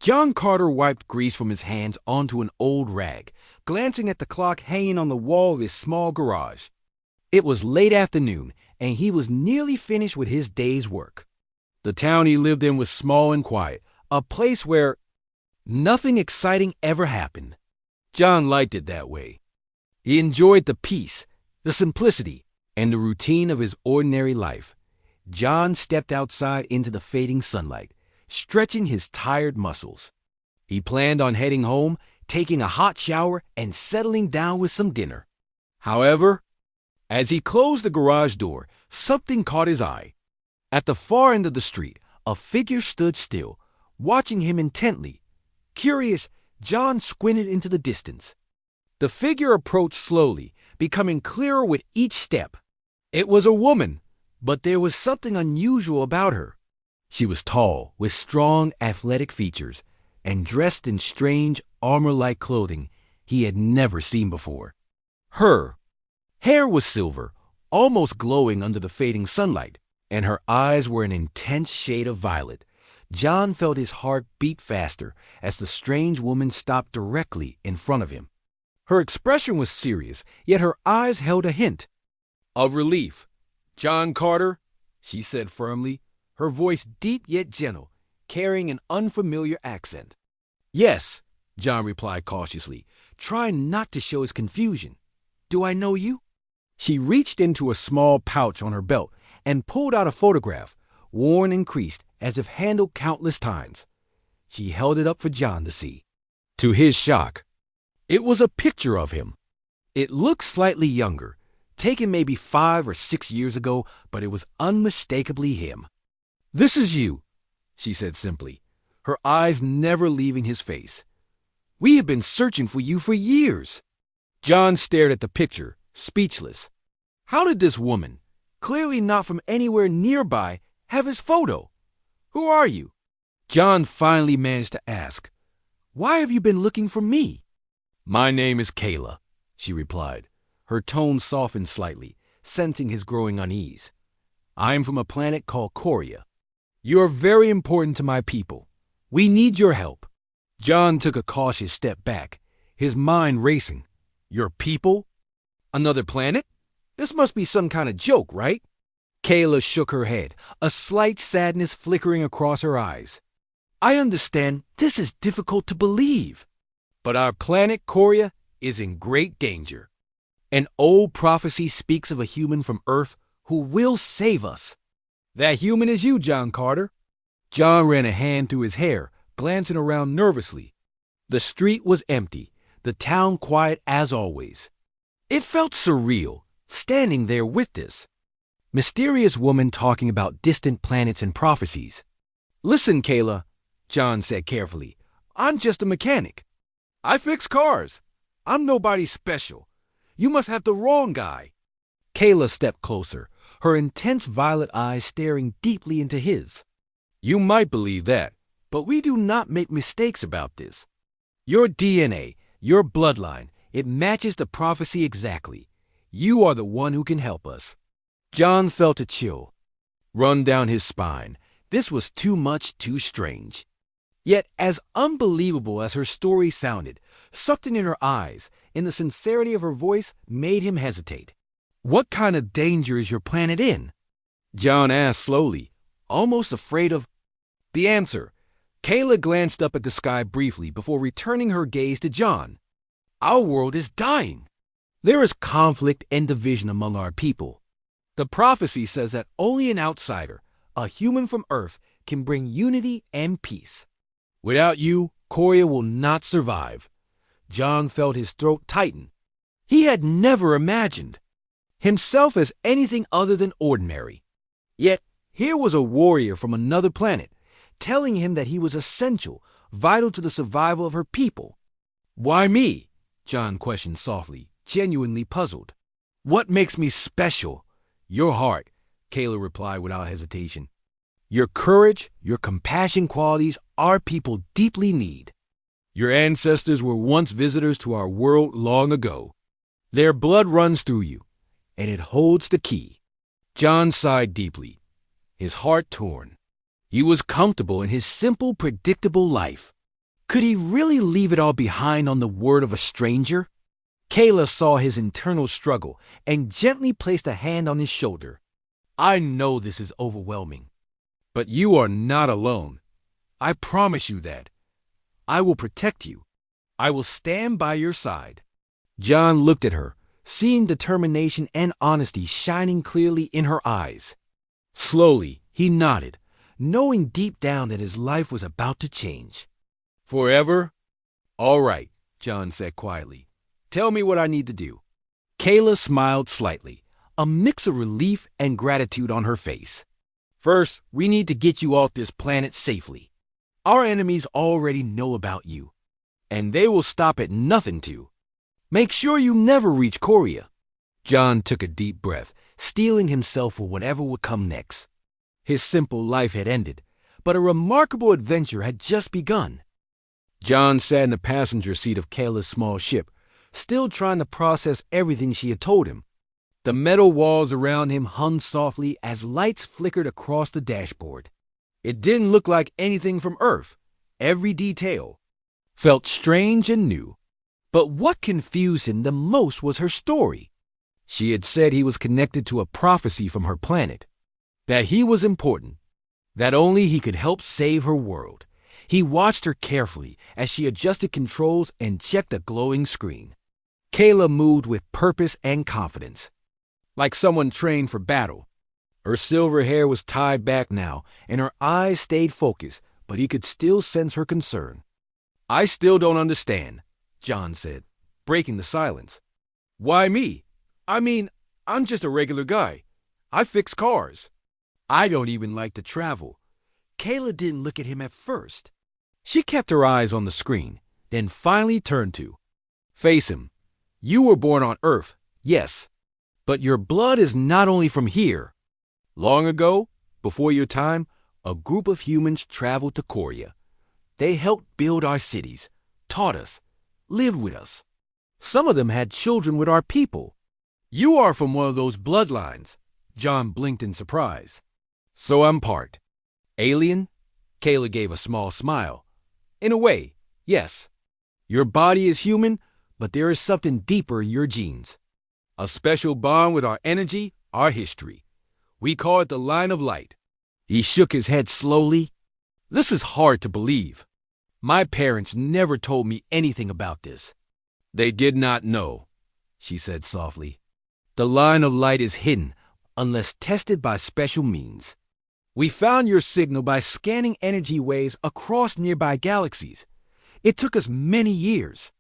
John Carter wiped grease from his hands onto an old rag, glancing at the clock hanging on the wall of his small garage. It was late afternoon, and he was nearly finished with his day's work. The town he lived in was small and quiet, a place where nothing exciting ever happened. John liked it that way. He enjoyed the peace, the simplicity, and the routine of his ordinary life. John stepped outside into the fading sunlight, stretching his tired muscles. He planned on heading home, taking a hot shower, and settling down with some dinner. However, as he closed the garage door, something caught his eye. At the far end of the street, a figure stood still, watching him intently. Curious, John squinted into the distance. The figure approached slowly, becoming clearer with each step. It was a woman, but there was something unusual about her. She was tall, with strong, athletic features, and dressed in strange, armor-like clothing he had never seen before. Her hair was silver, almost glowing under the fading sunlight, and her eyes were an intense shade of violet. John felt his heart beat faster as the strange woman stopped directly in front of him. Her expression was serious, yet her eyes held a hint of relief. "John Carter," she said firmly, her voice deep yet gentle, carrying an unfamiliar accent. "Yes," John replied cautiously, trying not to show his confusion. "Do I know you?" She reached into a small pouch on her belt and pulled out a photograph, worn and creased as if handled countless times. She held it up for John to see. To his shock, it was a picture of him. It looked slightly younger, taken maybe 5 or 6 years ago, but it was unmistakably him. "This is you," she said simply, her eyes never leaving his face. "We have been searching for you for years." John stared at the picture, speechless. How did this woman, clearly not from anywhere nearby, have his photo? "Who are you?" John finally managed to ask. "Why have you been looking for me?" "My name is Kayla," she replied. Her tone softened slightly, sensing his growing unease. "I'm from a planet called Korea. You're very important to my people. We need your help." John took a cautious step back, his mind racing. "Your people? Another planet? This must be some kind of joke, right?" Kayla shook her head, a slight sadness flickering across her eyes. "I understand this is difficult to believe, but our planet Korea is in great danger. An old prophecy speaks of a human from Earth who will save us. That human is you, John Carter." John ran a hand through his hair, glancing around nervously. The street was empty, the town quiet as always. It felt surreal, standing there with this mysterious woman talking about distant planets and prophecies. "Listen, Kayla," John said carefully, "I'm just a mechanic. I fix cars. I'm nobody special. You must have the wrong guy." Kayla stepped closer, her intense violet eyes staring deeply into his. "You might believe that, but we do not make mistakes about this. Your DNA, your bloodline, it matches the prophecy exactly. You are the one who can help us." John felt a chill run down his spine. This was too much, too strange. Yet, as unbelievable as her story sounded, something in her eyes, in the sincerity of her voice, made him hesitate. "What kind of danger is your planet in?" John asked slowly, almost afraid of the answer. Kayla glanced up at the sky briefly before returning her gaze to John. "Our world is dying. There is conflict and division among our people. The prophecy says that only an outsider, a human from Earth, can bring unity and peace. Without you, Korea will not survive." John felt his throat tighten. He had never imagined himself as anything other than ordinary. Yet here was a warrior from another planet, telling him that he was essential, vital to the survival of her people. "Why me?" John questioned softly, genuinely puzzled. "What makes me special?" "Your heart," Kayla replied without hesitation. "Your courage, your compassion qualities our people deeply need. Your ancestors were once visitors to our world long ago. Their blood runs through you, and it holds the key." John sighed deeply, his heart torn. He was comfortable in his simple, predictable life. Could he really leave it all behind on the word of a stranger? Kayla saw his internal struggle and gently placed a hand on his shoulder. I know this is overwhelming, but you are not alone. I promise you that. I will protect you. I will stand by your side. John looked at her, seeing determination and honesty shining clearly in her eyes. Slowly, he nodded, knowing deep down that his life was about to change. Forever? All right, John said quietly. Tell me what I need to do. Kayla smiled slightly, a mix of relief and gratitude on her face. First, we need to get you off this planet safely. Our enemies already know about you, and they will stop at nothing to. Make sure you never reach Korea. John took a deep breath, steeling himself for whatever would come next. His simple life had ended, but a remarkable adventure had just begun. John sat in the passenger seat of Kayla's small ship, still trying to process everything she had told him. The metal walls around him hummed softly as lights flickered across the dashboard. It didn't look like anything from Earth. Every detail felt strange and new. But what confused him the most was her story. She had said he was connected to a prophecy from her planet, that he was important, that only he could help save her world. He watched her carefully as she adjusted controls and checked a glowing screen. Kayla moved with purpose and confidence, like someone trained for battle. Her silver hair was tied back now, and her eyes stayed focused, but he could still sense her concern. I still don't understand, John said, breaking the silence. Why me? I mean, I'm just a regular guy. I fix cars. I don't even like to travel. Kayla didn't look at him at first. She kept her eyes on the screen, then finally turned to. Face him. You were born on Earth, yes, but your blood is not only from here. Long ago, before your time, a group of humans traveled to Korea. They helped build our cities, taught us, lived with us. Some of them had children with our people. You are from one of those bloodlines. John blinked in surprise. So I'm part. Alien? Kayla gave a small smile. In a way, yes. Your body is human, but there is something deeper in your genes. A special bond with our energy, our history. We call it the line of light. He shook his head slowly. This is hard to believe. My parents never told me anything about this. They did not know, she said softly. The line of light is hidden unless tested by special means. We found your signal by scanning energy waves across nearby galaxies. It took us many years.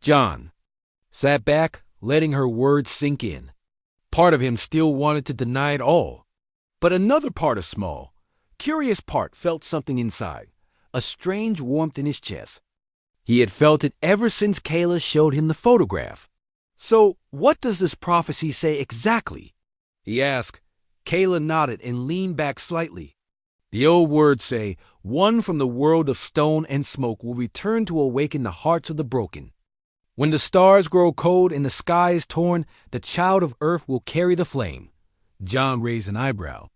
John sat back, letting her words sink in. Part of him still wanted to deny it all. But another part of Small, curious part, felt something inside, a strange warmth in his chest. He had felt it ever since Kayla showed him the photograph. So, what does this prophecy say exactly? He asked. Kayla nodded and leaned back slightly. The old words say, one from the world of stone and smoke will return to awaken the hearts of the broken. When the stars grow cold and the sky is torn, the child of earth will carry the flame. John raised an eyebrow.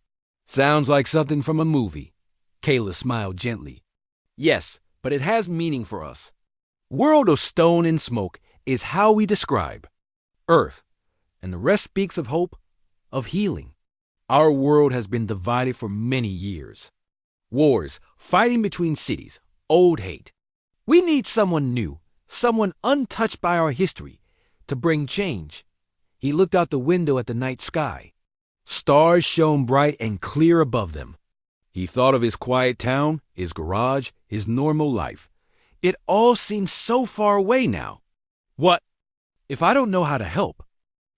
Sounds like something from a movie. Kayla smiled gently. Yes, but it has meaning for us. World of stone and smoke is how we describe Earth, and the rest speaks of hope, of healing. Our world has been divided for many years. Wars, fighting between cities, old hate. We need someone new, someone untouched by our history, to bring change. He looked out the window at the night sky. Stars shone bright and clear above them. He thought of his quiet town, his garage, his normal life. It all seemed so far away now. What if I don't know how to help?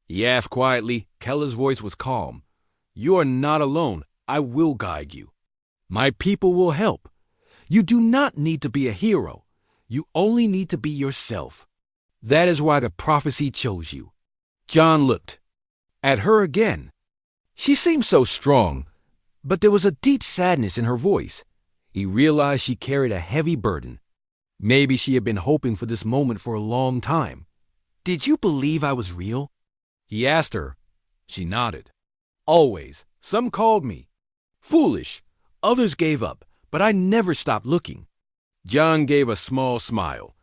He asked quietly. Kella's voice was calm. You are not alone. I will guide you. My people will help. You do not need to be a hero. You only need to be yourself. That is why the prophecy chose you. John looked at her again. She seemed so strong, but there was a deep sadness in her voice. He realized she carried a heavy burden. Maybe she had been hoping for this moment for a long time. Did you believe I was real? He asked her. She nodded. Always. Some called me foolish. Others gave up, but I never stopped looking. John gave a small smile.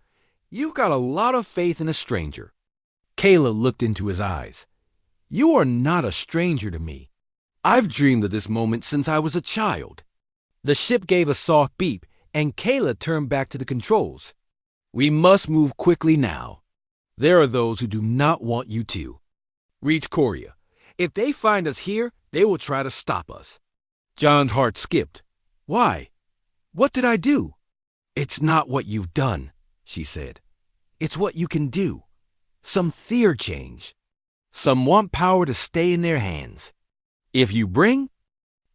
You've got a lot of faith in a stranger. Kayla looked into his eyes. You are not a stranger to me. I've dreamed of this moment since I was a child. The ship gave a soft beep, and Kayla turned back to the controls. We must move quickly now. There are those who do not want you to reach Korea. If they find us here, they will try to stop us. John's heart skipped. Why? What did I do? It's not what you've done, she said. It's what you can do. Some fear change. Some want power to stay in their hands. If you bring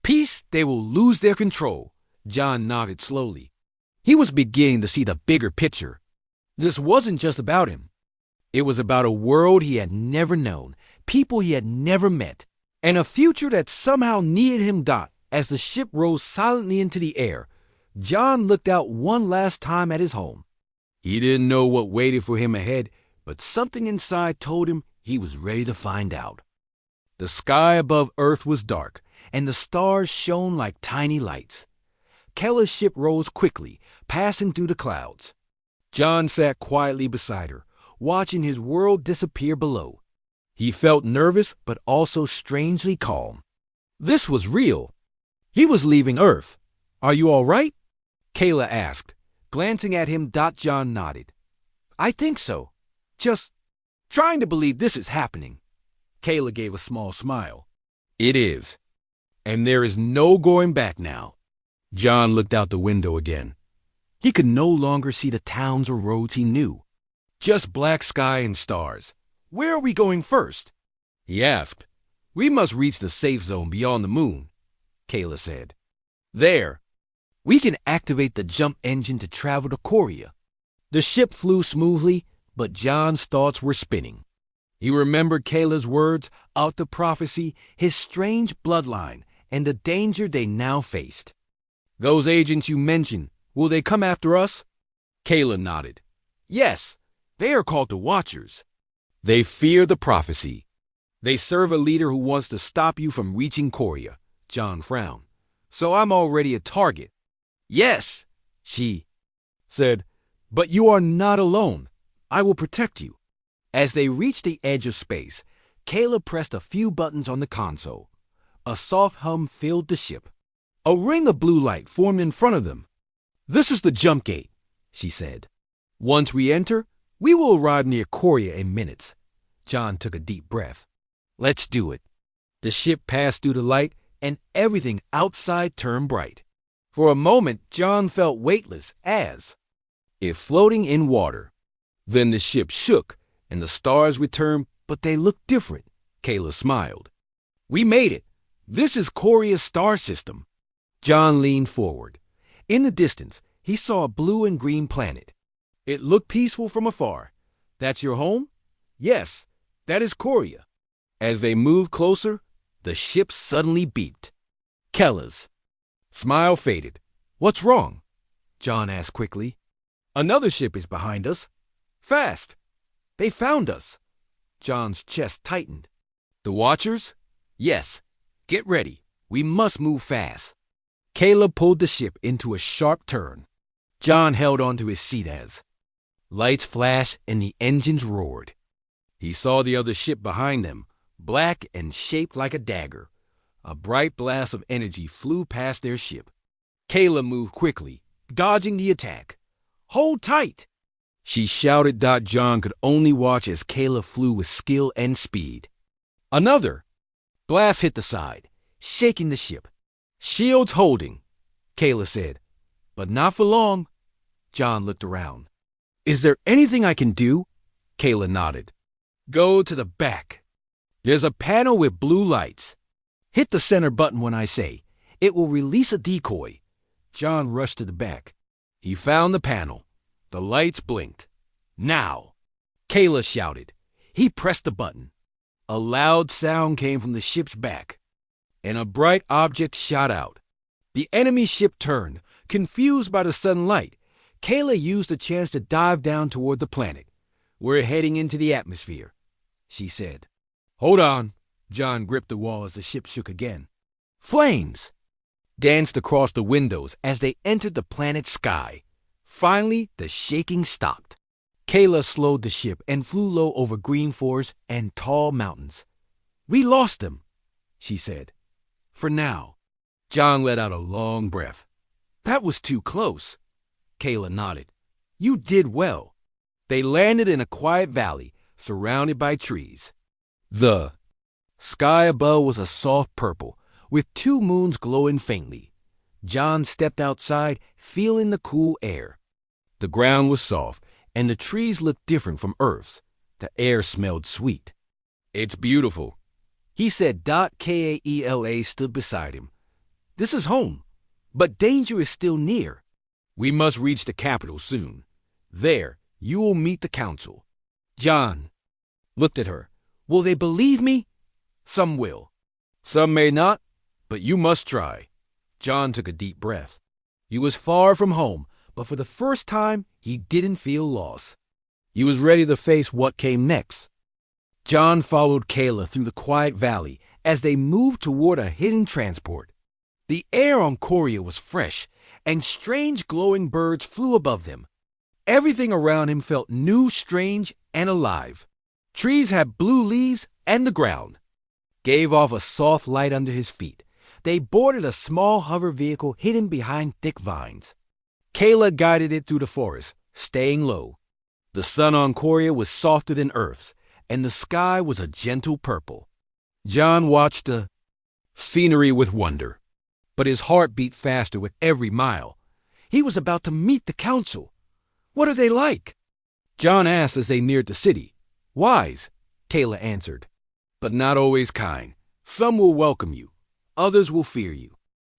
peace, they will lose their control. John nodded slowly. He was beginning to see the bigger picture. This wasn't just about him. It was about a world he had never known, people he had never met, and a future that somehow needed him. As the ship rose silently into the air, John looked out one last time at his home. He didn't know what waited for him ahead, but something inside told him he was ready to find out. The sky above Earth was dark, and the stars shone like tiny lights. Kella's ship rose quickly, passing through the clouds. John sat quietly beside her, watching his world disappear below. He felt nervous, but also strangely calm. This was real. He was leaving Earth. Are you all right? Kayla asked. Glancing at him, John nodded. I think so. Just trying to believe this is happening. Kayla gave a small smile. It is. And there is no going back now. John looked out the window again. He could no longer see the towns or roads he knew. Just black sky and stars. Where are we going first? He asked. We must reach the safe zone beyond the moon, Kayla said. There. We can activate the jump engine to travel to Korea. The ship flew smoothly, but John's thoughts were spinning. He remembered Kayla's words, out the prophecy, his strange bloodline, and the danger they now faced. Those agents you mentioned, will they come after us? Kayla nodded. Yes, they are called the Watchers. They fear the prophecy. They serve a leader who wants to stop you from reaching Korea. John frowned. So I'm already a target. Yes, she said, but you are not alone. I will protect you. As they reached the edge of space, Kayla pressed a few buttons on the console. A soft hum filled the ship. A ring of blue light formed in front of them. This is the jump gate, she said. Once we enter, we will arrive near Korea in minutes. John took a deep breath. Let's do it. The ship passed through the light, and everything outside turned bright. For a moment, John felt weightless as if floating in water. Then the ship shook, and the stars returned, but they looked different. Kayla smiled. We made it. This is Korea's star system. John leaned forward. In the distance, he saw a blue and green planet. It looked peaceful from afar. That's your home? Yes, that is Korea. As they moved closer, the ship suddenly beeped. Kella's smile faded. What's wrong? John asked quickly. Another ship is behind us. Fast. They found us. John's chest tightened. The Watchers? Yes. Get ready. We must move fast. Kayla pulled the ship into a sharp turn. John held onto his seat as lights flashed and the engines roared. He saw the other ship behind them, black and shaped like a dagger. A bright blast of energy flew past their ship. Kayla moved quickly, dodging the attack. Hold tight! She shouted. John could only watch as Kayla flew with skill and speed. Another blast hit the side, shaking the ship. Shields holding, Kayla said. But not for long. John looked around. Is there anything I can do? Kayla nodded. Go to the back. There's a panel with blue lights. Hit the center button when I say. It will release a decoy. John rushed to the back. He found the panel. The lights blinked. Now! Kayla shouted. He pressed the button. A loud sound came from the ship's back, and a bright object shot out. The enemy ship turned, confused by the sudden light. Kayla used the chance to dive down toward the planet. We're heading into the atmosphere, she said. Hold on. John gripped the wall as the ship shook again. Flames danced across the windows as they entered the planet's sky. Finally, the shaking stopped. Kayla slowed the ship and flew low over green forests and tall mountains. "We lost them," she said. "For now." John let out a long breath. "That was too close." Kayla nodded. "You did well." They landed in a quiet valley, surrounded by trees. The sky above was a soft purple, with 2 moons glowing faintly. John stepped outside, feeling the cool air. The ground was soft, and the trees looked different from Earth's. The air smelled sweet. "It's beautiful," he said. Kaela stood beside him. "This is home, but danger is still near. We must reach the capital soon. There, you will meet the council." John looked at her. "Will they believe me?" "Some will. Some may not, but you must try." John took a deep breath. He was far from home, but for the first time, he didn't feel lost. He was ready to face what came next. John followed Kayla through the quiet valley as they moved toward a hidden transport. The air on Korea was fresh, and strange glowing birds flew above them. Everything around him felt new, strange, and alive. Trees had blue leaves, and the ground gave off a soft light under his feet. They boarded a small hover vehicle hidden behind thick vines. Kayla guided it through the forest, staying low. The sun on Korea was softer than Earth's, and the sky was a gentle purple. John watched the scenery with wonder, but his heart beat faster with every mile. He was about to meet the council. "What are they like?" John asked as they neared the city. "Wise," Kayla answered, "but not always kind. Some will welcome you. Others will fear you."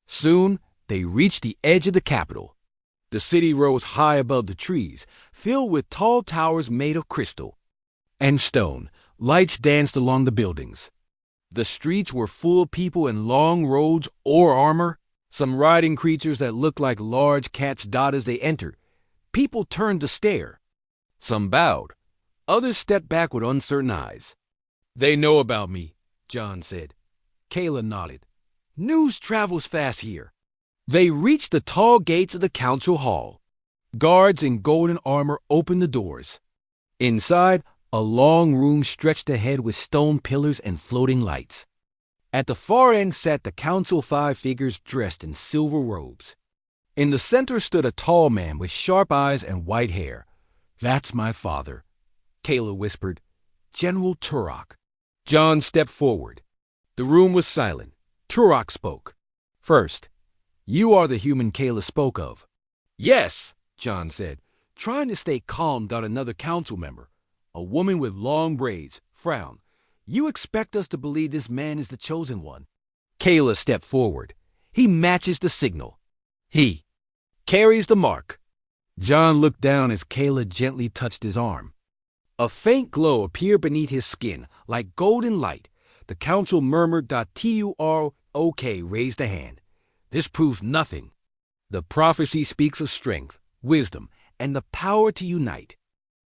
Soon, they reached the edge of the capital. The city rose high above the trees, filled with tall towers made of crystal and stone. Lights danced along the buildings. The streets were full of people in long robes or armor, some riding creatures that looked like large cats dotted as they entered. People turned to stare. Some bowed. Others stepped back with uncertain eyes. "They know about me," John said. Kayla nodded. "News travels fast here." They reached the tall gates of the council hall. Guards in golden armor opened the doors. Inside, a long room stretched ahead with stone pillars and floating lights. At the far end sat the council 5 figures dressed in silver robes. In the center stood a tall man with sharp eyes and white hair. "That's my father," Kayla whispered. "General Turok." John stepped forward. The room was silent. Turok spoke. "First, you are the human Kayla spoke of." "Yes," John said, trying to stay calm. Another council member, a woman with long braids, frowned. "You expect us to believe this man is the chosen one?" Kayla stepped forward. "He matches the signal. He carries the mark." John looked down as Kayla gently touched his arm. A faint glow appeared beneath his skin, like golden light. The council murmured. Turok raised a hand. "This proves nothing. The prophecy speaks of strength, wisdom, and the power to unite."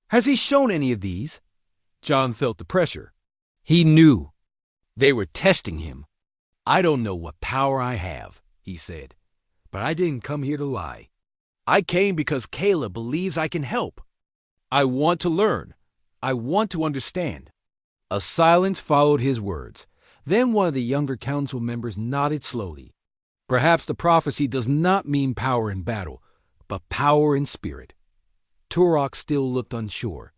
"Has he shown any of these?" John felt the pressure. He knew they were testing him. "I don't know what power I have," he said, "but I didn't come here to lie. I came because Kayla believes I can help. I want to learn. I want to understand." A silence followed his words. Then one of the younger council members nodded slowly. "Perhaps the prophecy does not mean power in battle, but power in spirit." Turok still looked unsure.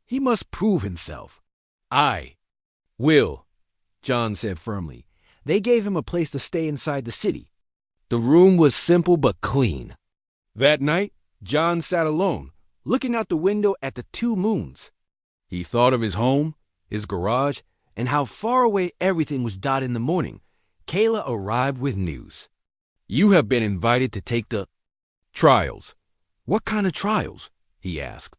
"He must prove himself." "I will," John said firmly. They gave him a place to stay inside the city. The room was simple but clean. That night, John sat alone, looking out the window at the 2 moons. He thought of his home, his garage, and how far away everything was dotted in the morning. Kayla arrived with news. "You have been invited to take the trials." "What kind of trials?" he asked.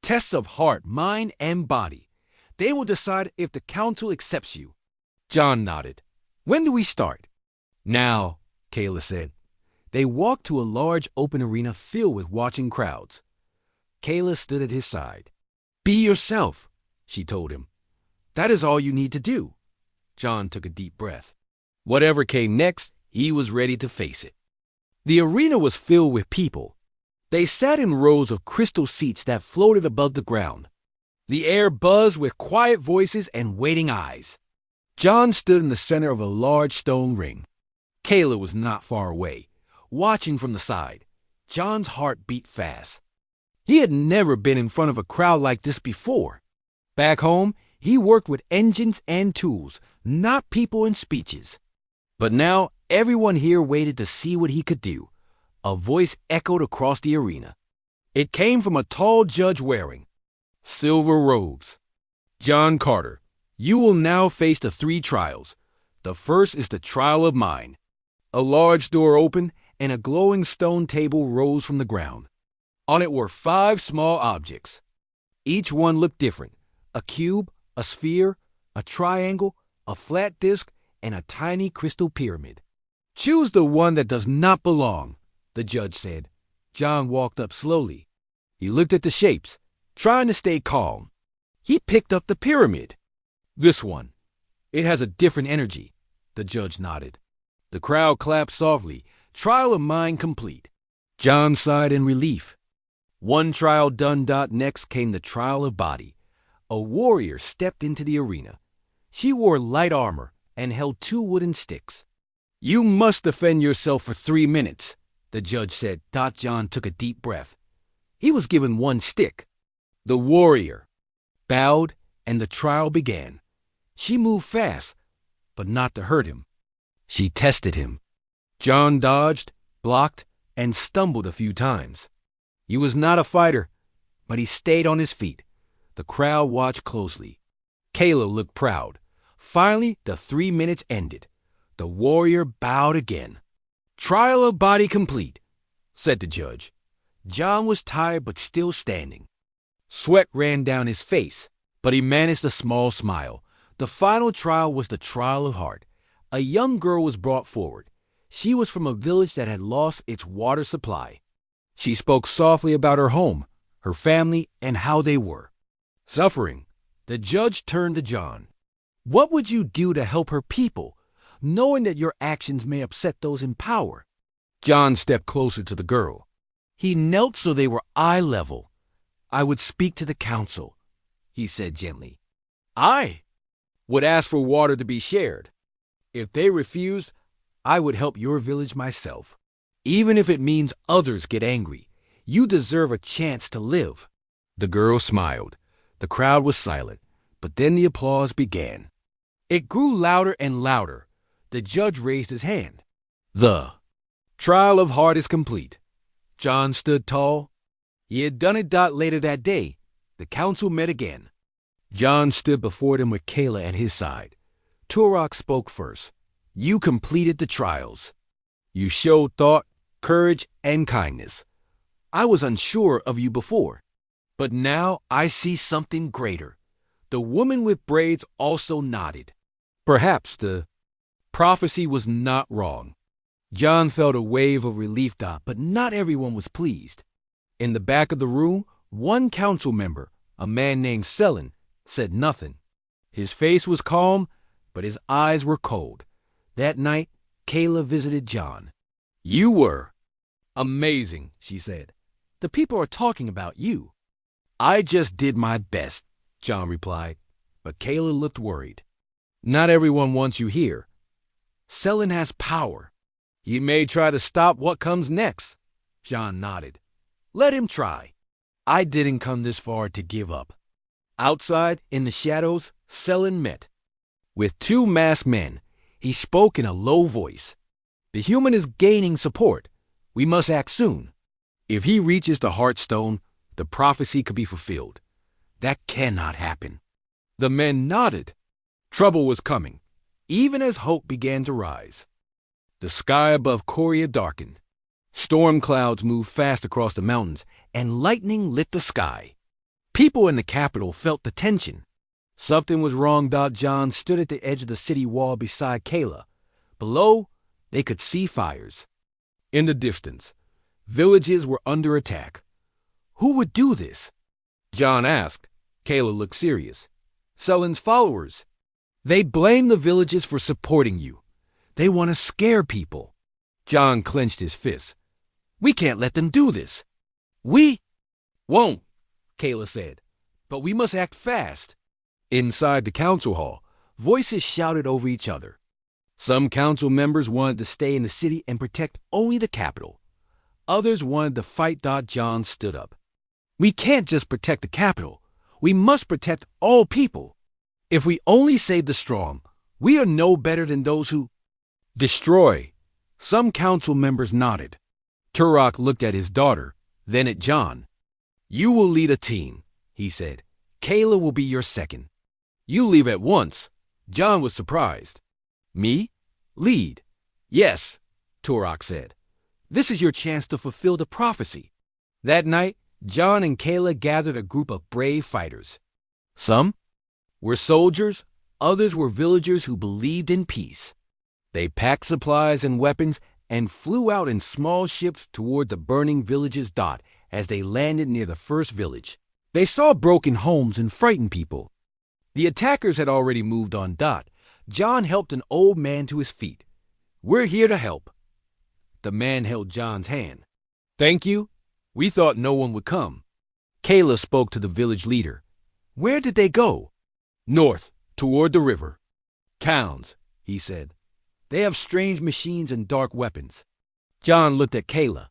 "Tests of heart, mind, and body. They will decide if the council accepts you." John nodded. "When do we start?" "Now," Kayla said. They walked to a large open arena filled with watching crowds. Kayla stood at his side. "Be yourself," she told him. "That is all you need to do." John took a deep breath. Whatever came next, he was ready to face it. The arena was filled with people. They sat in rows of crystal seats that floated above the ground. The air buzzed with quiet voices and waiting eyes. John stood in the center of a large stone ring. Kayla was not far away, watching from the side. John's heart beat fast. He had never been in front of a crowd like this before. Back home, he worked with engines and tools, not people and speeches. But now, everyone here waited to see what he could do. A voice echoed across the arena. It came from a tall judge wearing silver robes. John Carter, you will now face the 3 trials. The first is the trial of mind. A large door opened, and a glowing stone table rose from the ground. On it were 5 small objects. Each one looked different. A cube, a sphere, a triangle, a flat disc, and a tiny crystal pyramid. Choose the one that does not belong, the judge said. John walked up slowly. He looked at the shapes, trying to stay calm. He picked up the pyramid. This one. It has a different energy, the judge nodded. The crowd clapped softly. Trial of mind complete. John sighed in relief. One trial done. Next came the trial of body. A warrior stepped into the arena. She wore light armor and held 2 wooden sticks. You must defend yourself for 3 minutes, the judge said. John took a deep breath. He was given 1 stick. The warrior bowed, and the trial began. She moved fast, but not to hurt him. She tested him. John dodged, blocked, and stumbled a few times. He was not a fighter, but he stayed on his feet. The crowd watched closely. Kayla looked proud. Finally, the 3 minutes ended. The warrior bowed again. Trial of body complete, said the judge. John was tired but still standing. Sweat ran down his face, but he managed a small smile. The final trial was the trial of heart. A young girl was brought forward. She was from a village that had lost its water supply. She spoke softly about her home, her family, and how they were suffering. The judge turned to John. What would you do to help her people, knowing that your actions may upset those in power? John stepped closer to the girl. He knelt so they were eye level. I would speak to the council, he said gently. I would ask for water to be shared. If they refused, I would help your village myself. Even if it means others get angry, you deserve a chance to live. The girl smiled. The crowd was silent, but then the applause began. It grew louder and louder. The judge raised his hand. The trial of heart is complete. John stood tall. He had done it. Later that day, the council met again. John stood before them with Kayla at his side. Turok spoke first. You completed the trials. You showed thought, courage, and kindness. I was unsure of you before, but now I see something greater. The woman with braids also nodded. Perhaps the prophecy was not wrong. John felt a wave of relief, but not everyone was pleased. In the back of the room, one council member, a man named Selin, said nothing. His face was calm, but his eyes were cold. That night, Kayla visited John. You were amazing, she said. The people are talking about you. I just did my best, John replied, but Kayla looked worried. Not everyone wants you here. Selin has power. He may try to stop what comes next. John nodded. Let him try. I didn't come this far to give up. Outside, in the shadows, Selin met. With 2 masked men, he spoke in a low voice. The human is gaining support. We must act soon. If he reaches the Heartstone, the prophecy could be fulfilled. That cannot happen. The men nodded. Trouble was coming, even as hope began to rise. The sky above Korea darkened. Storm clouds moved fast across the mountains, and lightning lit the sky. People in the capital felt the tension. Something was wrong. John stood at the edge of the city wall beside Kayla. Below, they could see fires. In the distance, villages were under attack. Who would do this? John asked. Kayla looked serious. Selin's followers. They blame the villages for supporting you. They want to scare people. John clenched his fists. We can't let them do this. We won't, Kayla said, but we must act fast. Inside the council hall, voices shouted over each other. Some council members wanted to stay in the city and protect only the capital. Others wanted to fight. John stood up. We can't just protect the capital. We must protect all people. If we only save the strong, we are no better than those who destroy. Some council members nodded. Turok looked at his daughter, then at John. You will lead a team, he said. Kayla will be your second. You leave at once. John was surprised. Me? Lead? Yes, Turok said. This is your chance to fulfill the prophecy. That night, John and Kayla gathered a group of brave fighters. Some were soldiers, others were villagers who believed in peace. They packed supplies and weapons and flew out in small ships toward the burning villages. As they landed near the first village, they saw broken homes and frightened people. The attackers had already moved on. John helped an old man to his feet. We're here to help. The man held John's hand. Thank you. We thought no one would come. Kayla spoke to the village leader. Where did they go? North, toward the river. Towns, he said. They have strange machines and dark weapons. John looked at Kayla.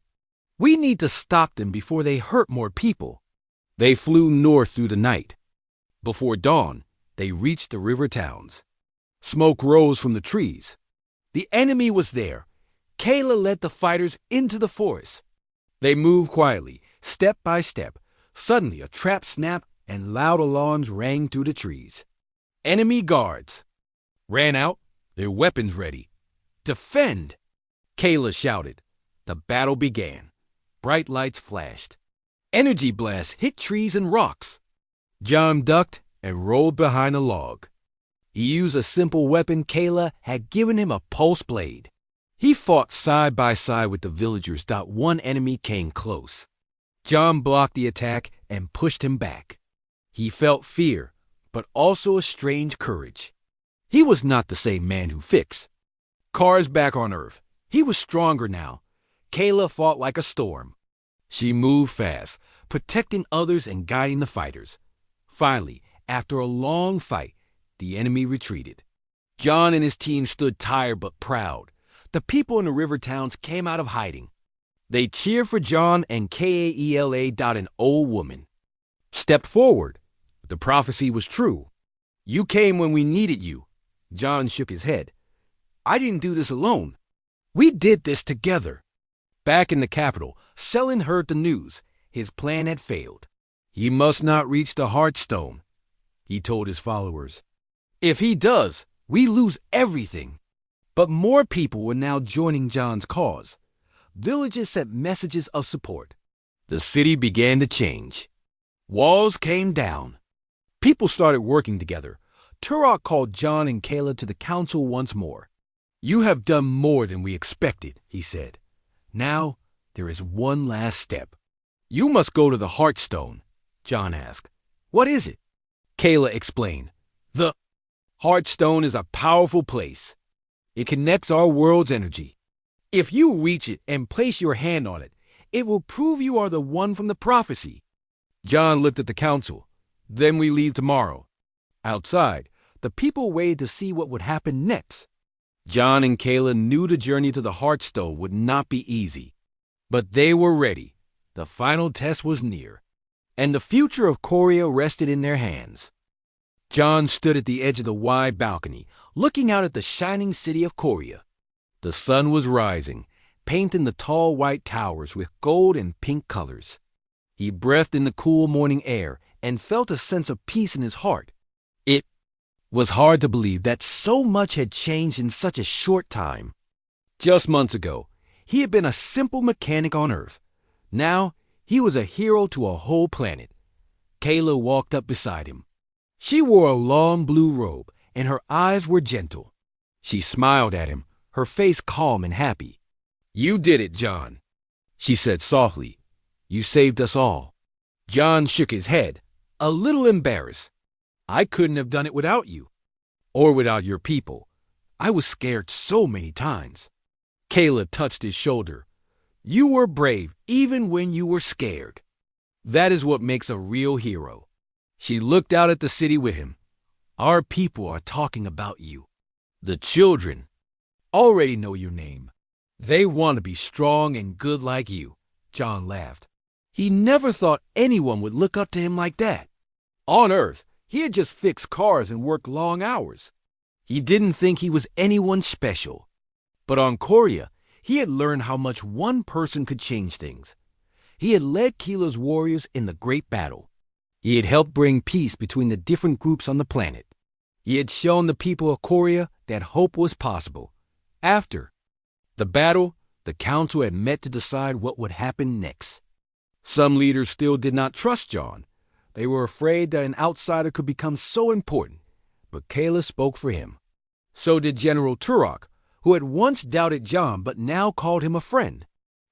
We need to stop them before they hurt more people. They flew north through the night. Before dawn, they reached the river towns. Smoke rose from the trees. The enemy was there. Kayla led the fighters into the forest. They moved quietly, step by step. Suddenly, a trap snapped and loud alarms rang through the trees. Enemy guards ran out, their weapons ready. Defend! Kayla shouted. The battle began. Bright lights flashed. Energy blasts hit trees and rocks. John ducked and rolled behind a log. He used a simple weapon. Kayla had given him a pulse blade. He fought side by side with the villagers. One enemy came close. John blocked the attack and pushed him back. He felt fear, but also a strange courage. He was not the same man who fixed. Cars back on Earth. He was stronger now. Kayla fought like a storm. She moved fast, protecting others and guiding the fighters. Finally, after a long fight, the enemy retreated. John and his team stood tired but proud. The people in the river towns came out of hiding. They cheered for John, and Kaela, an old woman, stepped forward. The prophecy was true. You came when we needed you. John shook his head. I didn't do this alone. We did this together. Back in the capital, Selin heard the news. His plan had failed. He must not reach the Heartstone, he told his followers. If he does, we lose everything. But more people were now joining John's cause. Villages sent messages of support. The city began to change. Walls came down. People started working together. Turok called John and Kayla to the council once more. You have done more than we expected, he said. Now, there is one last step. You must go to the Heartstone, John asked. What is it? Kayla explained. The Heartstone is a powerful place. It connects our world's energy. If you reach it and place your hand on it, it will prove you are the one from the prophecy. John looked at the council. Then we leave tomorrow. Outside, the people waited to see what would happen next. John and Kayla knew the journey to the Heartstone would not be easy. But they were ready. The final test was near. And the future of Korea rested in their hands. John stood at the edge of the wide balcony, looking out at the shining city of Korea. The sun was rising, painting the tall white towers with gold and pink colors. He breathed in the cool morning air and felt a sense of peace in his heart. It was hard to believe that so much had changed in such a short time. Just months ago, he had been a simple mechanic on Earth. Now, he was a hero to a whole planet. Kayla walked up beside him. She wore a long blue robe, and her eyes were gentle. She smiled at him, her face calm and happy. You did it, John, she said softly. You saved us all. John shook his head, a little embarrassed. I couldn't have done it without you, or without your people. I was scared so many times. Kayla touched his shoulder. You were brave even when you were scared. That is what makes a real hero. She looked out at the city with him. Our people are talking about you. The children already know your name. They want to be strong and good like you. John laughed. He never thought anyone would look up to him like that. On Earth, he had just fixed cars and worked long hours. He didn't think he was anyone special. But on Korea, he had learned how much one person could change things. He had led Keela's warriors in the Great Battle. He had helped bring peace between the different groups on the planet. He had shown the people of Korea that hope was possible. After the battle, the council had met to decide what would happen next. Some leaders still did not trust John. They were afraid that an outsider could become so important, but Kayla spoke for him. So did General Turok, who had once doubted John but now called him a friend.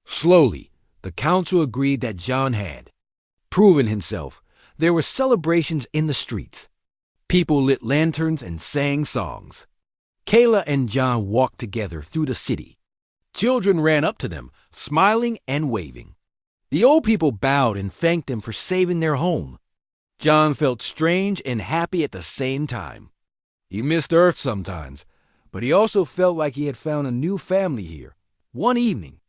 Slowly, the council agreed that John had proven himself. There were celebrations in the streets. People lit lanterns and sang songs. Kayla and John walked together through the city. Children ran up to them, smiling and waving. The old people bowed and thanked them for saving their home. John felt strange and happy at the same time. He missed Earth sometimes, but he also felt like he had found a new family here. One evening,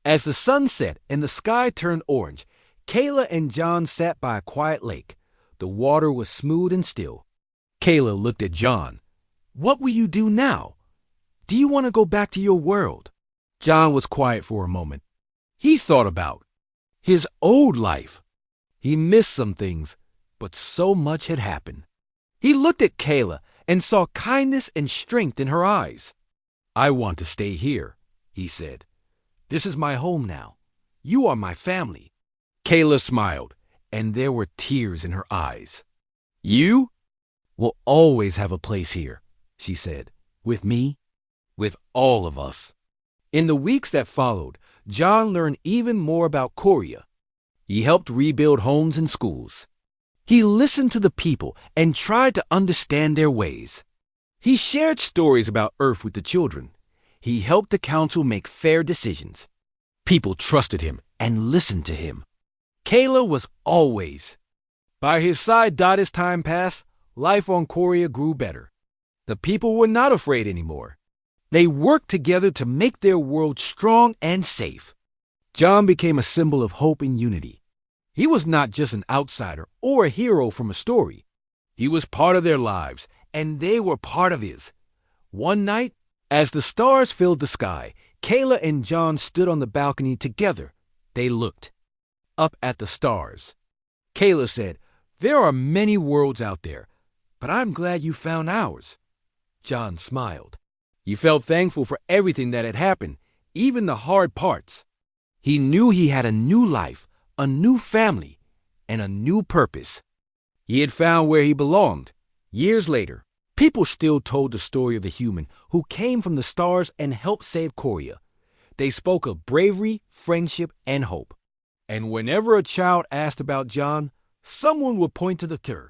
as the sun set and the sky turned orange, Kayla and John sat by a quiet lake. The water was smooth and still. Kayla looked at John. What will you do now? Do you want to go back to your world? John was quiet for a moment. He thought about his old life. He missed some things, but so much had happened. He looked at Kayla and saw kindness and strength in her eyes. I want to stay here, he said. This is my home now. You are my family. Kayla smiled, and there were tears in her eyes. You will always have a place here, she said. With me, with all of us. In the weeks that followed, John learned even more about Korea. He helped rebuild homes and schools. He listened to the people and tried to understand their ways. He shared stories about Earth with the children. He helped the council make fair decisions. People trusted him and listened to him. Kayla was always by his side. As time passed, life on Korea grew better. The people were not afraid anymore. They worked together to make their world strong and safe. John became a symbol of hope and unity. He was not just an outsider or a hero from a story. He was part of their lives, and they were part of his. One night, as the stars filled the sky, Kayla and John stood on the balcony together. They looked up at the stars. Kayla said, "There are many worlds out there, but I'm glad you found ours." John smiled. He felt thankful for everything that had happened, even the hard parts. He knew he had a new life, a new family, and a new purpose. He had found where he belonged. Years later, people still told the story of the human who came from the stars and helped save Korea. They spoke of bravery, friendship, and hope. And whenever a child asked about John, someone would point to the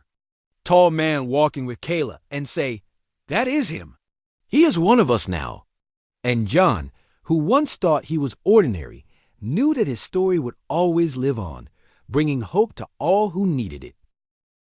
tall man walking with Kayla and say, "That is him. He is one of us now." And John, who once thought he was ordinary, knew that his story would always live on, bringing hope to all who needed it.